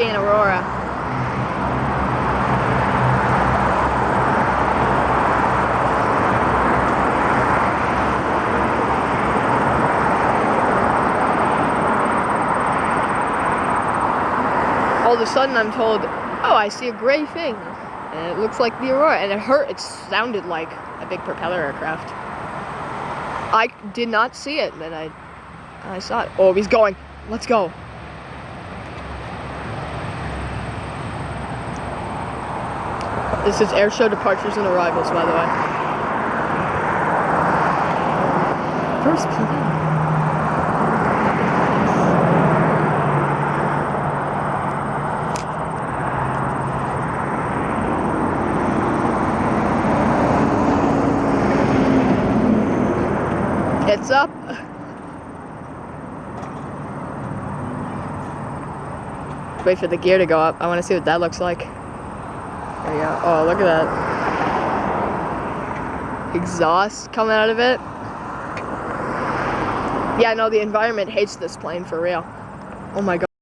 see an aurora. All of a sudden I'm told, oh, I see a gray thing. And it looks like the aurora, and it sounded like a big propeller aircraft. I did not see it, and then I saw it. Oh, he's going. Let's go. This is airshow departures and arrivals, by the way. First plane. It's up. Wait for the gear to go up. I want to see what that looks like. There you go. Oh, look at that. Exhaust coming out of it. Yeah, no, the environment hates this plane for real. Oh my god.